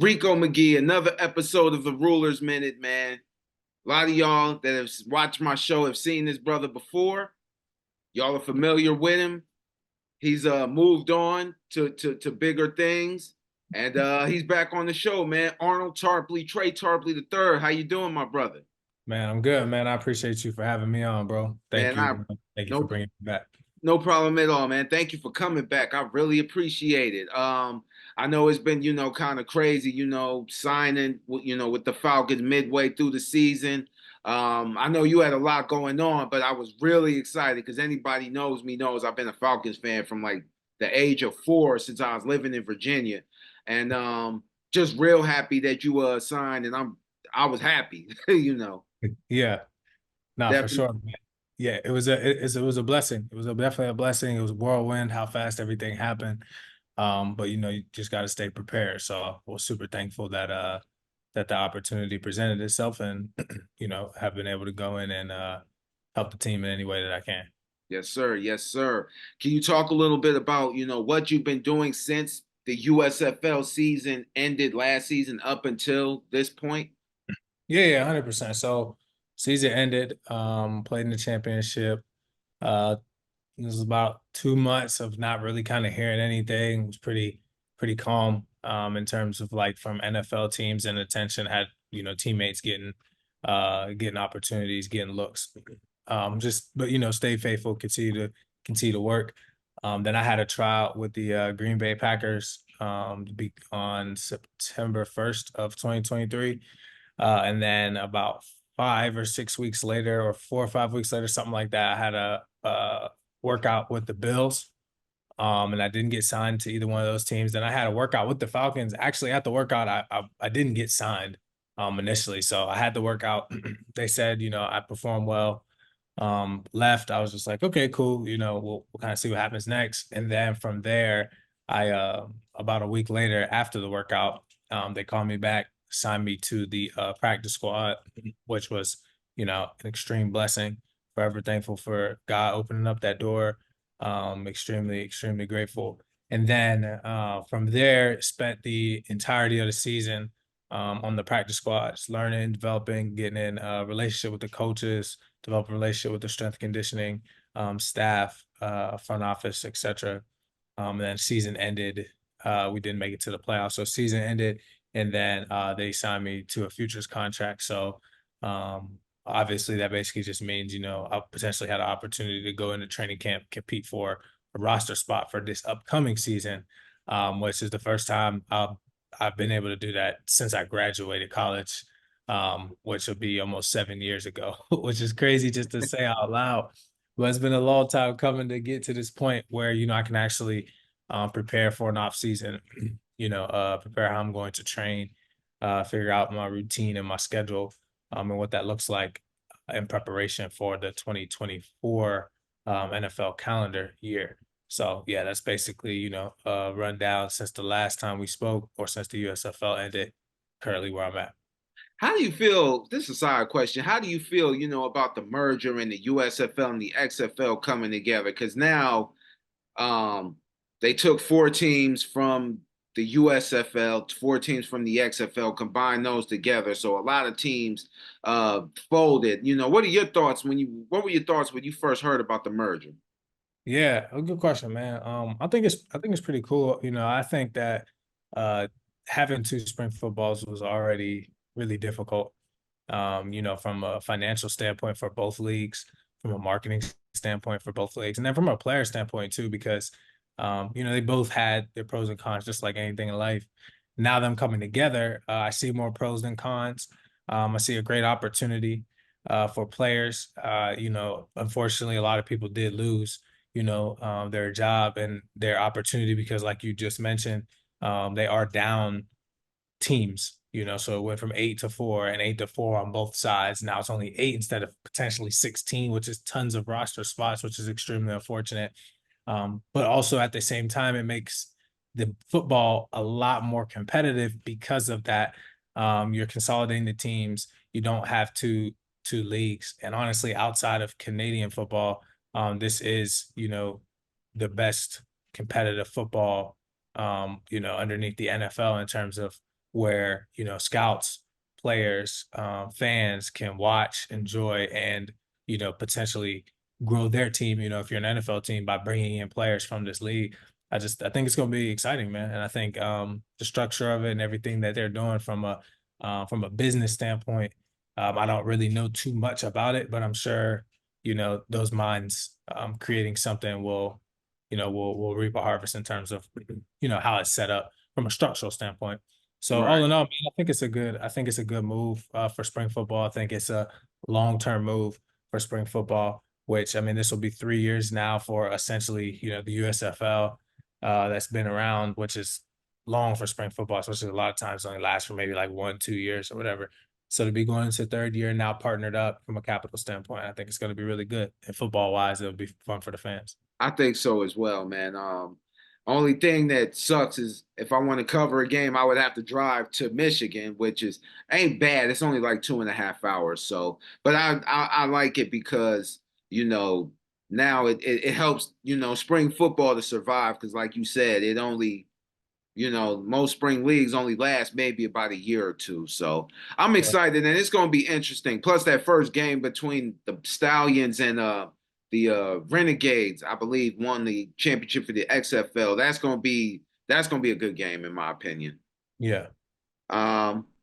Rico McGee, another episode of the Ruler's Minute, man. A lot of y'all that have watched my show have seen this brother before. Y'all are familiar with him. He's moved on to bigger things. And he's back on the show, man. Arnold Tarpley, Trey Tarpley the third. How you doing, my brother? Man, I'm good, man. I appreciate you for having me on, bro. Thank Man, you. I Thank you for no bringing me back. no problem at all, man. Thank you for coming back. I really appreciate it. I know it's been, kind of crazy, signing, with the Falcons midway through the season. I know you had a lot going on, but I was really excited because anybody knows me knows I've been a Falcons fan from like the age of 4 since I was living in Virginia, and just real happy that you signed, and I was happy, Yeah, no, for definitely. sure, man. Yeah, it was a blessing. It was definitely a blessing. It was a whirlwind how fast everything happened. But you just got to stay prepared. So I was super thankful that the opportunity presented itself and have been able to go in and help the team in any way that I can. Yes, sir. Yes, sir. Can you talk a little bit about, what you've been doing since the USFL season ended last season up until this point? Yeah, 100%. So season ended, played in the championship. Uh, It was about 2 months of not really kind of hearing anything. It was pretty calm in terms of like from NFL teams and attention. Had teammates getting opportunities, getting looks. Just but stay faithful, continue to work. Then I had a tryout with the Green Bay Packers to be on September 1st of 2023. And then about 5 or 6 weeks later, or 4 or 5 weeks later, something like that, I had a workout with the Bills. And I didn't get signed to either one of those teams. Then I had a workout with the Falcons. Actually, at the workout, I didn't get signed initially. So I had the workout. They said, I performed well. Left. I was just like, okay, cool. We'll kind of see what happens next. And then from there, I about a week later after the workout, they called me back, signed me to the practice squad, which was, an extreme blessing. Forever thankful for God opening up that door. Extremely grateful. And then from there, spent the entirety of the season on the practice squads, learning, developing, getting in a relationship with the coaches, develop a relationship with the strength conditioning staff, front office, etc. And then season ended. We didn't make it to the playoffs, so season ended, and then they signed me to a futures contract. So obviously, that basically just means I potentially had an opportunity to go into training camp, compete for a roster spot for this upcoming season, which is the first time I've been able to do that since I graduated college, which will be almost 7 years ago, which is crazy just to say out loud. But it's been a long time coming to get to this point where I can actually prepare for an off season, prepare how I'm going to train, figure out my routine and my schedule, and what that looks like in preparation for the 2024 NFL calendar year. So yeah, that's basically a rundown since the last time we spoke, or since the USFL ended. Currently, where I'm at. How do you feel? This is a side question. How do you feel, about the merger in the USFL and the XFL coming together? Because now Um, they took 4 teams from the USFL, 4 teams from the XFL, combined those together. So a lot of teams folded. What were your thoughts when you first heard about the merger? Yeah, a good question, man. I think it's pretty cool. I think that uh having two spring footballs was already really difficult. From a financial standpoint for both leagues, from a marketing standpoint for both leagues, and then from a player standpoint too, because they both had their pros and cons, just like anything in life. Now them coming together, I see more pros than cons. I see a great opportunity for players. Unfortunately, a lot of people did lose, their job and their opportunity because, like you just mentioned, they are down teams, so it went from 8 to 4 and 8 to 4 on both sides. Now it's only 8 instead of potentially 16, which is tons of roster spots, which is extremely unfortunate. But also at the same time, it makes the football a lot more competitive because of that. You're consolidating the teams. You don't have two leagues. And honestly, outside of Canadian football, this is, the best competitive football, underneath the NFL in terms of where, scouts, players, fans can watch, enjoy, and, potentially grow their team, if you're an NFL team by bringing in players from this league. I think it's going to be exciting, man. And I think the structure of it and everything that they're doing from a business standpoint, I don't really know too much about it, but I'm sure, those minds creating something will reap a harvest in terms of, how it's set up from a structural standpoint. So all Right. in all, man, I think it's a good move for spring football. I think it's a long-term move for spring football, which I mean, this will be 3 years now for essentially, the USFL that's been around, which is long for spring football, especially a lot of times only lasts for maybe like 1, 2 years or whatever. So to be going into third year now partnered up from a capital standpoint, I think it's going to be really good. And football wise, it'll be fun for the fans. I think so as well, man. Only thing that sucks is if I want to cover a game, I would have to drive to Michigan, which is ain't bad. It's only like 2.5 hours. So, but I like it because now it helps spring football to survive because like you said, it only most spring leagues only last maybe about a year or two. So I'm Yeah. excited and it's going to be interesting. Plus that first game between the Stallions and the Renegades, I believe, won the championship for the XFL. That's going to be a good game in my opinion. Yeah.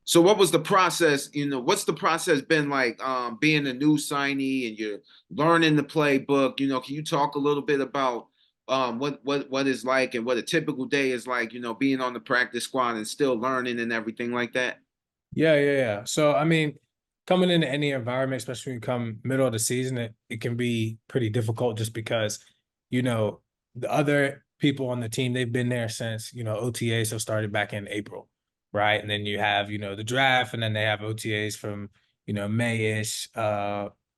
So what was the process? What's the process been like being a new signee and you're learning the playbook? Can you talk a little bit about what is like and what a typical day is like, being on the practice squad and still learning and everything like that? Yeah, yeah, yeah. So, I mean, coming into any environment, especially when you come middle of the season, it can be pretty difficult just because, the other people on the team, they've been there since, OTA, so started back in April, right? And then you have, the draft, and then they have OTAs from, May-ish,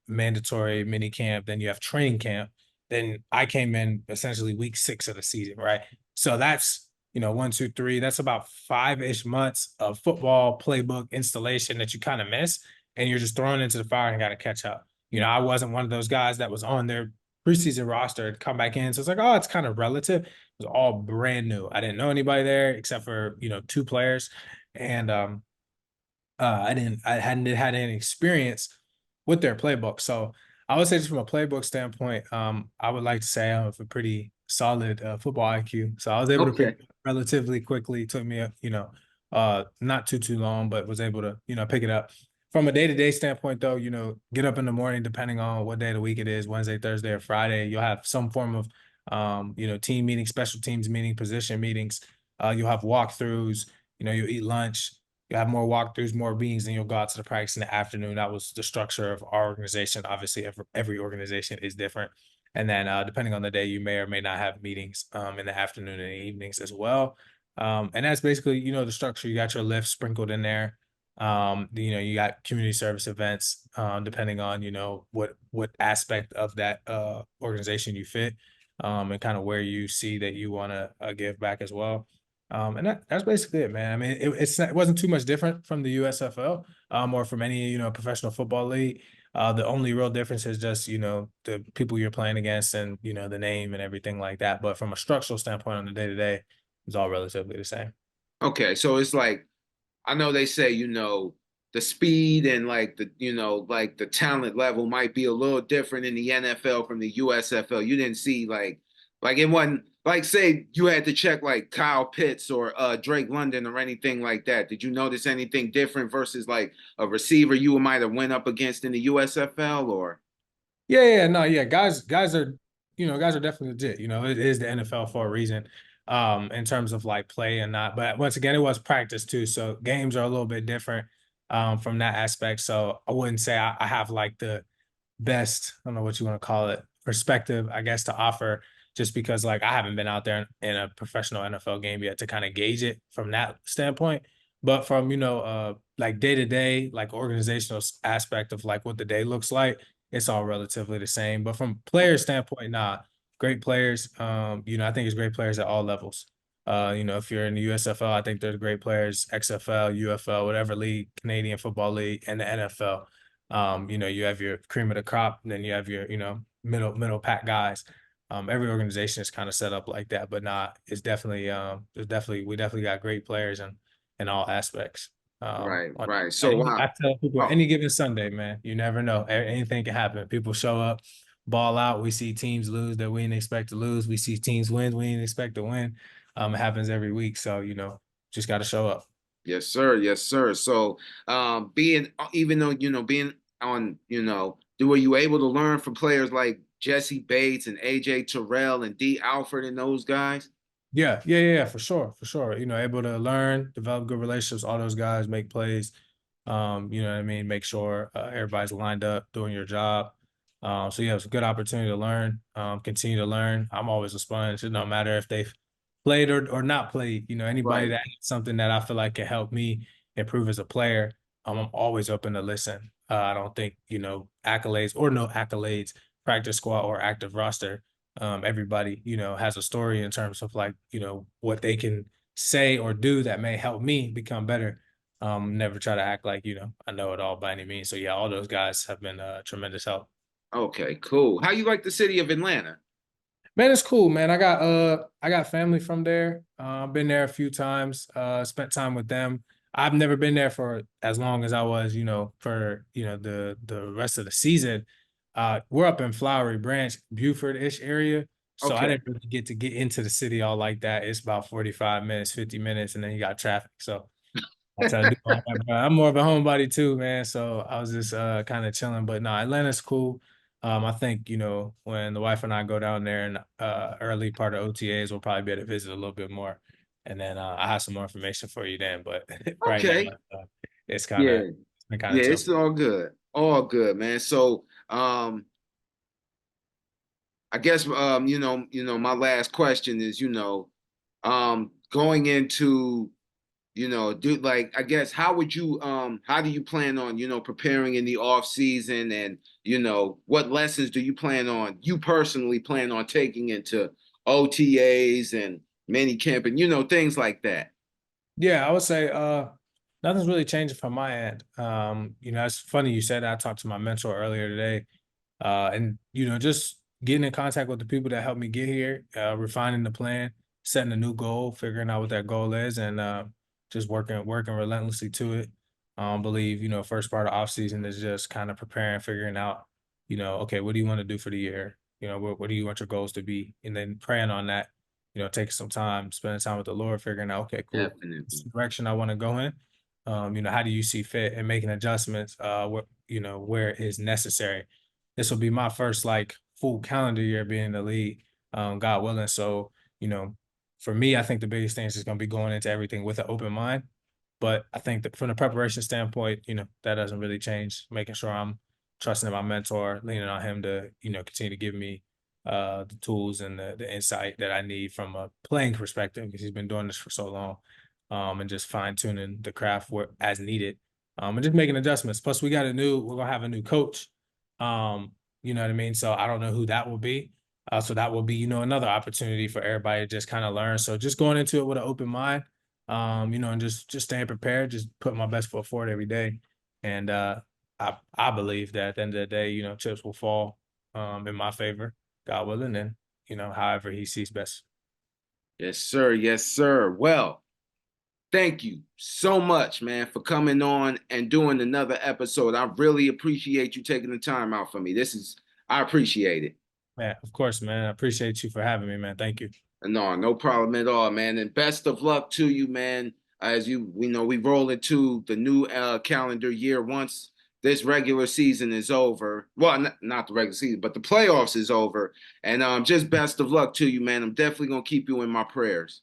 mandatory mini camp. Then you have training camp. Then I came in essentially week 6 of the season, right? So that's 1, 2, 3. That's about 5-ish months of football playbook installation that you kind of miss, and you're just thrown into the fire and got to catch up. I wasn't one of those guys that was on their preseason roster to come back in. So it's like, oh, it's kind of relative. It was all brand new. I didn't know anybody there except for 2 players, and I hadn't had any experience with their playbook. So I would say just from a playbook standpoint, I would like to say I have a pretty solid football IQ. So I was able to pick Okay. it up relatively quickly. It took me, not too long, but was able to, pick it up. From a day-to-day standpoint, though, get up in the morning, depending on what day of the week it is, Wednesday, Thursday, or Friday, you'll have some form of, team meeting, special teams meeting, position meetings. You'll have walkthroughs, you'll eat lunch, you have more walkthroughs, more meetings, and you'll go out to the practice in the afternoon. That was the structure of our organization. Obviously, every organization is different. And then depending on the day, you may or may not have meetings in the afternoon and the evenings as well. And that's basically, the structure. You got your lifts sprinkled in there. You got community service events, depending on, what aspect of that organization you fit, and kind of where you see that you want to give back as well. And that's basically it, man. I mean, it wasn't too much different from the USFL, or from any, professional football league. The only real difference is just, the people you're playing against and, the name and everything like that. But from a structural standpoint on the day to day, it's all relatively the same. Okay. So it's like I know they say, the speed and like like the talent level might be a little different in the NFL from the USFL. You didn't see like it wasn't like say you had to check like Kyle Pitts or Drake London or anything like that. Did you notice anything different versus like a receiver you might have went up against in the USFL or Yeah, yeah, no, yeah. Guys are definitely legit. It is the NFL for a reason, in terms of like play and not. But once again, it was practice too. So games are a little bit different, from that aspect. So I wouldn't say I have like the best, I don't know what you want to call it, perspective, I guess, to offer, just because like I haven't been out there in a professional NFL game yet to kind of gauge it from that standpoint. But from, like day to day, like organizational aspect of like what the day looks like, it's all relatively the same. But from player standpoint, nah, great players. I think it's great players at all levels. If you're in the USFL, I think there's great players, XFL, UFL, whatever league, Canadian Football League, and the NFL. You have your cream of the crop, and then you have your, middle pack guys. Every organization is kind of set up like that, but not. It's definitely, we definitely got great players, and in all aspects. Right, On right. So, I tell people oh, any given Sunday, man, you never know. Anything can happen. People show up, ball out. We see teams lose that we didn't expect to lose. We see teams win we didn't expect to win. It happens every week. So, just got to show up. yes, sir. Yes, sir. So, being even though being on, were you able to learn from players like Jesse Bates and AJ Terrell and D Alford and those guys? Yeah, for sure, for sure. Able to learn, develop good relationships. All those guys make plays. You know what I mean. Make sure everybody's lined up doing your job. So yeah, it's a good opportunity to learn. Continue to learn. I'm always a sponge. No matter if they've played or not played. Anybody Right. that has something that I feel like can help me improve as a player. I'm always open to listen. I don't think accolades or no accolades, practice squad or active roster, everybody has a story in terms of like what they can say or do that may help me become better. Never try to act like I know it all by any means. So yeah, all those guys have been tremendous help. Okay, cool. How you like the city of Atlanta? Man, it's cool, man. I got family from there. I've been there a few times, spent time with them. I've never been there for as long as I was, for the rest of the season. We're up in Flowery Branch, Buford-ish area. So I Okay. didn't really get into the city all like that. It's about 45 minutes, 50 minutes, and then you got traffic. So I try to do all that, but I'm more of a homebody too, man. So I was just kind of chilling. But no, Atlanta's cool. I think, when the wife and I go down there in early part of OTAs, we'll probably be able to visit a little bit more. And then I have some more information for you then. But right now, Okay. it's Yeah. been kind of Yeah, chill. it's all good. All good, man. So, I guess my last question is, going into, do like I guess how do you plan on, preparing in the off season and, what lessons do you you personally plan on taking into OTAs and mini camp and things like that? Yeah, I would say nothing's really changing from my end. It's funny you said that. I talked to my mentor earlier today. And just getting in contact with the people that helped me get here, refining the plan, setting a new goal, figuring out what that goal is, and just working relentlessly to it. Believe first part of off season is just kind of preparing, figuring out, okay, what do you want to do for the year? What do you want your goals to be, and then praying on that. Taking some time, spending time with the Lord, figuring out, okay, cool, this is Definitely. the direction I want to go in. How do you see fit, and making adjustments, where it is necessary. This will be my first like full calendar year being in the league, God willing. So, you know, for me, I think the biggest thing is just going to be going into everything with an open mind. But I think that from the preparation standpoint, that doesn't really change. Making sure I'm trusting in my mentor, leaning on him to, continue to give me the tools and the insight that I need from a playing perspective because he's been doing this for so long, and just fine tuning the craft where as needed, and just making adjustments. Plus, we're gonna have a new coach. You know what I mean? So I don't know who that will be. So that will be, another opportunity for everybody to just kind of learn. So just going into it with an open mind, and just staying prepared, just putting my best foot forward every day. And I believe that at the end of the day, chips will fall in my favor, God willing, and however he sees best. Yes, sir. Yes, sir. Well, thank you so much, man, for coming on and doing another episode. I really appreciate you taking the time out for me. I appreciate it. Man, of course, man. I appreciate you for having me, man. Thank you. No, no problem at all, man. And best of luck to you, man. As we know, we roll into the new calendar year once this regular season is over. Well, not the regular season, but the playoffs is over. And just best of luck to you, man. I'm definitely gonna keep you in my prayers.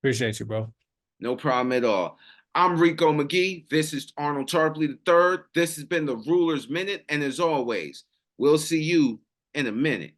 Appreciate you, bro. No problem at all. I'm Rico McGee. This is Arnold Tarpley III. This has been the Ruler's Minute. And as always, we'll see you in a minute.